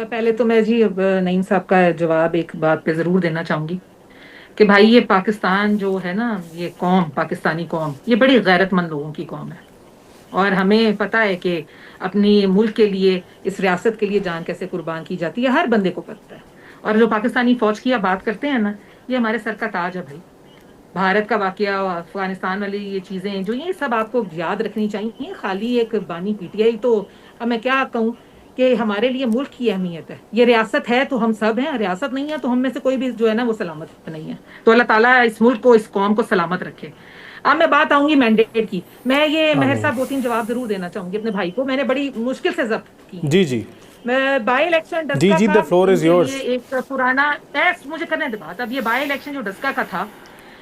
पहले तो मैं जी नईम साहब का जवाब एक बात पे जरूर देना चाहूंगी कि भाई ये पाकिस्तान जो है ना, ये कौम, पाकिस्तानी कौम, ये बड़ी गैरतमंद लोगों की कौम है। और हमें पता है कि अपनी मुल्क के लिए, इस रियासत के लिए जान कैसे कुर्बान की जाती है, हर बंदे को पता है। और जो पाकिस्तानी फौज की आप बात करते हैं ना, ये हमारे सर का ताज है भाई। भारत का वाकया, अफगानिस्तान वाली ये चीजें जो, ये सब आपको याद रखनी चाहिए। खाली एक बानी पीटीआई तो, अब मैं क्या कहूँ कि हमारे लिए मुल्क की अहमियत है। ये रियासत है तो हम सब हैं, रियासत नहीं है तो हम में से कोई भी जो है ना वो सलामत नहीं है। तो अल्लाह ताला इस मुल्क को, इस कौम को सलामत रखे। अब मैं बात आऊंगी मैंडेट की। मैं ये मेहर आमीन। साहब दो तीन जवाब जरूर देना चाहूंगी अपने भाई को, मैंने बड़ी मुश्किल से जब्त की हैं। जी जी। मैं बाई इलेक्शन जी डस्का जी, का द फ्लोर इज इनके लिए योर्स। एक पुराना, मुझे करने दे बात। अब ये बाई इलेक्शन जो डस्का का था,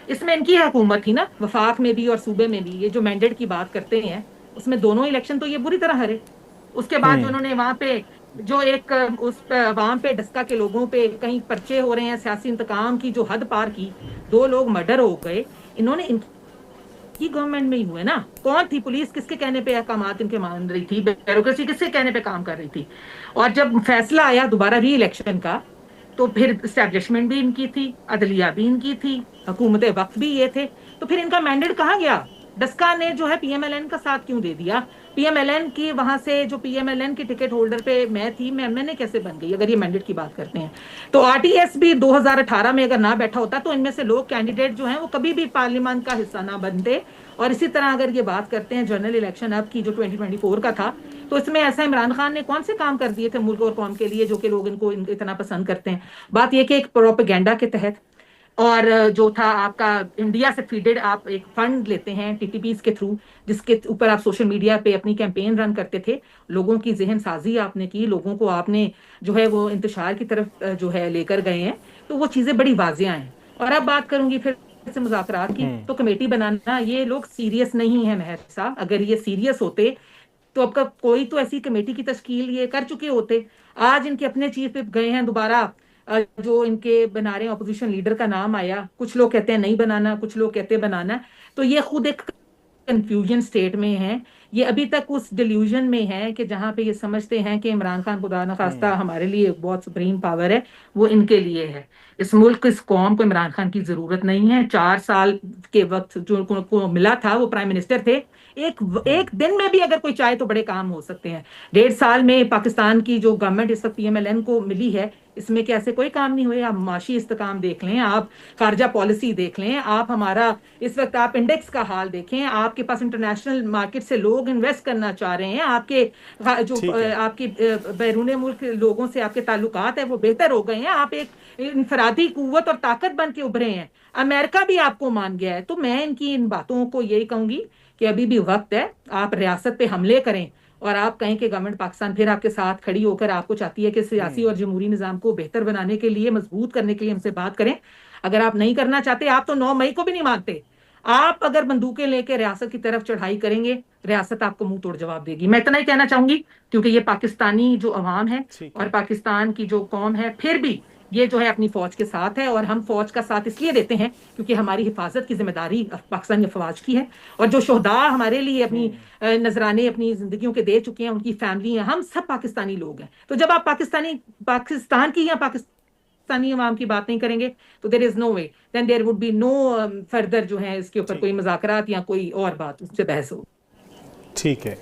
इसमें इनकी हुकूमत थी ना, वफाक में भी और सूबे में भी। ये जो मैंडेट की बात करते हैं, उसमें दोनों इलेक्शन तो ये बुरी तरह हारे। उसके बाद जो हम्म। उन्होंने वहां पे जो एक वहां पे डस्का के लोगों पे कहीं पर्चे हो रहे हैं, सियासी इंतकाम की जो हद पार की, दो लोग मर्डर हो गए। इन्होंने की गवर्नमेंट में ही हुए ना। कौन थी पुलिस, किसके कहने पे अहकामात इनके मान रही थी, ब्यूरोक्रेसी किसके कहने पे काम कर रही थी। और जब फैसला आया दोबारा री इलेक्शन का, तो फिर स्टैब्लिशमेंट भी इनकी थी, अदलिया भी इनकी थी, हुकूमत वक्त भी ये थे। तो फिर इनका मैंडेट कहाँ गया? डस्का ने जो है पीएमएलएन का साथ क्यों दे दिया? पीएमएलएन की वहां से, जो पीएमएलएन की टिकट होल्डर पे मैं थी, मैं एमएनए कैसे बन गई अगर ये मैंडेट की बात करते हैं? तो आरटीएस भी 2018 में अगर ना बैठा होता तो इनमें से लोग कैंडिडेट जो हैं वो कभी भी पार्लियामेंट का हिस्सा ना बनते। और इसी तरह अगर ये बात करते हैं जनरल इलेक्शन अब की जो 2024 का था, तो इसमें ऐसा इमरान खान ने कौन से काम कर दिए थे मुल्क और कौम के लिए जो कि लोग इनको इतना पसंद करते हैं? बात यह कि एक प्रोपेगेंडा के तहत, और जो था आपका इंडिया से फीडेड, आप एक फंड लेते हैं टीटीपीज के थ्रू, जिसके ऊपर आप सोशल मीडिया पे अपनी कैंपेन रन करते थे। लोगों की जहन साजी आपने की, लोगों को आपने जो है वो इंतशार की तरफ जो है लेकर गए हैं। तो वो चीजें बड़ी वाजिया हैं। और अब बात करूंगी फिर से मुज़ाकरात की, हम्म। तो कमेटी बनाना, ये लोग सीरियस नहीं है मेहर साहब। अगर ये सीरियस होते तो आपका कोई तो ऐसी कमेटी की तश्कील ये कर चुके होते। आज इनके अपने चीफ विप गए हैं दोबारा, जो इनके बना रहे हैं ऑपोजिशन लीडर का नाम आया, कुछ लोग कहते हैं नहीं बनाना, कुछ लोग कहते हैं बनाना। तो ये खुद एक कंफ्यूजन स्टेट में है। ये अभी तक उस डिल्यूजन में है कि जहां पे ये समझते हैं कि इमरान खान खुदा न खास्ता हमारे लिए बहुत सुप्रीम पावर है, वो इनके लिए है। इस मुल्क, इस कौम को इमरान खान की जरूरत नहीं है। 4 साल के वक्त जो को मिला था, वो प्राइम मिनिस्टर थे। एक दिन में भी अगर कोई चाहे तो बड़े काम हो सकते हैं। 1.5 साल में पाकिस्तान की जो गवर्नमेंट इस वक्त पीएमएलएन को मिली है, इसमें क्या ऐसे कोई काम नहीं हुए? आप माशी इस्तेकाम देख लें, आप खारजा पॉलिसी देख लें, आप हमारा इस वक्त आप इंडेक्स का हाल देखें, आपके पास इंटरनेशनल मार्केट से लोग इन्वेस्ट करना चाह रहे हैं, आपके जो ठीक है। आपके बैरून मुल्क लोगों से आपके ताल्लुकात है वो बेहतर हो गए हैं। आप एक इनफरादी कुव्वत और ताकत बन के उभरे हैं। अमेरिका भी आपको मान गया है। तो मैं इनकी इन बातों को यही कहूंगी कि अभी भी वक्त है। आप रियासत पे हमले करें और आप कहें कि गवर्नमेंट पाकिस्तान फिर आपके साथ खड़ी होकर आपको चाहती है कि सियासी और जमहूरी निजाम को बेहतर बनाने के लिए, मजबूत करने के लिए हमसे बात करें। अगर आप नहीं करना चाहते, आप तो 9 मई को भी नहीं मानते। आप अगर बंदूकें लेकर रियासत की तरफ चढ़ाई करेंगे, रियासत आपको मुंह तोड़ जवाब देगी। मैं इतना ही कहना चाहूंगी, क्योंकि ये पाकिस्तानी जो अवाम है ठीक और है। पाकिस्तान की जो कौम है, फिर भी ये जो है अपनी फौज के साथ है। और हम फौज का साथ इसलिए देते हैं क्योंकि हमारी हिफाजत की जिम्मेदारी पाकिस्तानी फौज की है। और जो शोहदा हमारे लिए अपनी नजराने अपनी जिंदगियों के दे चुके हैं, उनकी फैमिली है, हम सब पाकिस्तानी लोग हैं। तो जब आप पाकिस्तान की या पाकिस्तानी अवाम की बात नहीं करेंगे, तो there is no way, then there would be no further जो है इसके ऊपर ठीक कोई है। मुज़ाकरात या कोई और बात उससे बहस हो। ठीक है।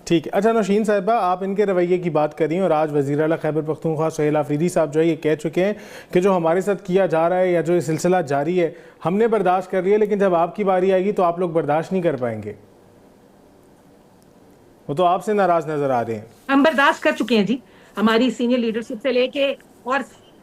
ठीक है। अच्छा नौशीन साहिबा, आप इनके रवैये की बात करी और आज वज़ीर आला खैबर पख्तूनख्वा सुहेल आफरीदी साहब जो है ये कह चुके हैं कि जो हमारे साथ किया जा रहा है या जो ये सिलसिला जारी है, हमने बर्दाश्त कर लिया, लेकिन जब आपकी बारी आएगी तो आप लोग बर्दाश्त नहीं कर पाएंगे। वो तो आपसे नाराज नजर आ रहे हैं। हम बर्दाश्त कर चुके हैं जी। हमारी सीनियर लीडरशिप से लेके और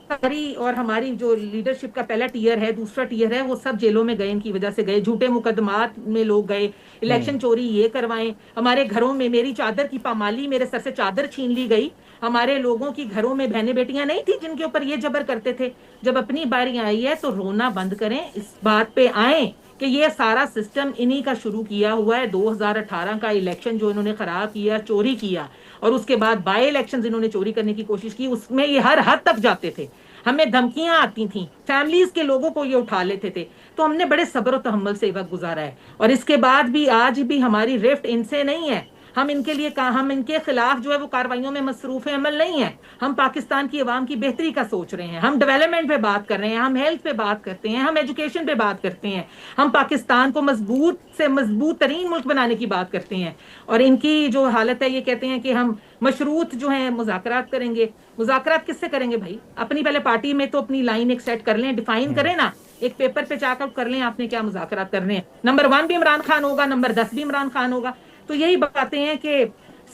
सारी, और हमारी जो लीडरशिप का पहला टीयर है, दूसरा टीयर है, वो सब जेलों में गए, इनकी वजह से गए। झूठे मुकदमात में लोग गए, इलेक्शन चोरी ये करवाएं, हमारे घरों में मेरी चादर की पामाली, मेरे सर से चादर छीन ली गई। हमारे लोगों की घरों में बहनें बेटियां नहीं थी जिनके ऊपर ये जबर करते थे। जब अपनी बारी आई है तो रोना बंद करें, इस बात पे आए कि ये सारा सिस्टम इन्हीं का शुरू किया हुआ है। 2018 का इलेक्शन जो इन्होंने खराब किया, चोरी किया, और उसके बाद बाई इलेक्शन इन्होंने चोरी करने की कोशिश की, उसमें ये हर हद तक जाते थे। हमें धमकियां आती थी, फैमिलीज के लोगों को ये उठा लेते थे। तो हमने बड़े सब्र और तहम्मुल से वक्त गुजारा है। और इसके बाद भी आज भी हमारी रिफ्ट इनसे नहीं है, ہم ان کے لیے ہم ان کے خلاف جو ہے وہ کارروائیوں میں مصروف عمل نہیں ہیں. ہم پاکستان کی عوام کی بہتری کا سوچ رہے ہیں, ہم ڈیولپمنٹ پہ بات کر رہے ہیں, ہم ہیلتھ پہ بات کرتے ہیں, ہم ایجوکیشن پہ بات کرتے ہیں, ہم پاکستان کو مضبوط سے مضبوط ترین ملک بنانے کی بات کرتے ہیں. اور ان کی جو حالت ہے یہ کہتے ہیں کہ ہم مشروط جو ہیں مذاکرات کریں گے. مذاکرات کس سے کریں گے بھائی؟ اپنی پہلے پارٹی میں تو اپنی لائن ایک سیٹ کر لیں, ڈیفائن کریں نا, ایک پیپر پہ چاک آؤٹ کر لیں آپ نے کیا مذاکرات کرنے ہیں. نمبر 1 بھی عمران خان ہوگا, نمبر 10 بھی عمران خان ہوگا. تو یہی باتیں ہیں کہ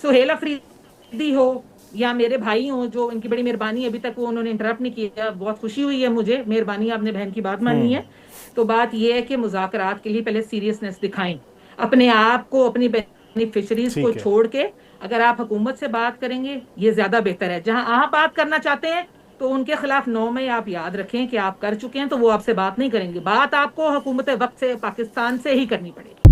سہیل افریدی ہو یا میرے بھائی ہوں, جو ان کی بڑی مہربانی, ابھی تک وہ انہوں نے انٹرپٹ نہیں کیا, بہت خوشی ہوئی ہے مجھے, مہربانی آپ نے بہن کی بات مانی ہے. تو بات یہ ہے کہ مذاکرات کے لیے پہلے سیریسنس دکھائیں, اپنے آپ کو, اپنی بینیفیشریز کو ٹھیک ہے. چھوڑ کے اگر آپ حکومت سے بات کریں گے یہ زیادہ بہتر ہے. جہاں آپ بات کرنا چاہتے ہیں تو ان کے خلاف 9 میں آپ یاد رکھیں کہ آپ کر چکے ہیں, تو وہ آپ سے بات نہیں کریں گے. بات آپ کو حکومت وقت سے, پاکستان سے ہی کرنی پڑے گی.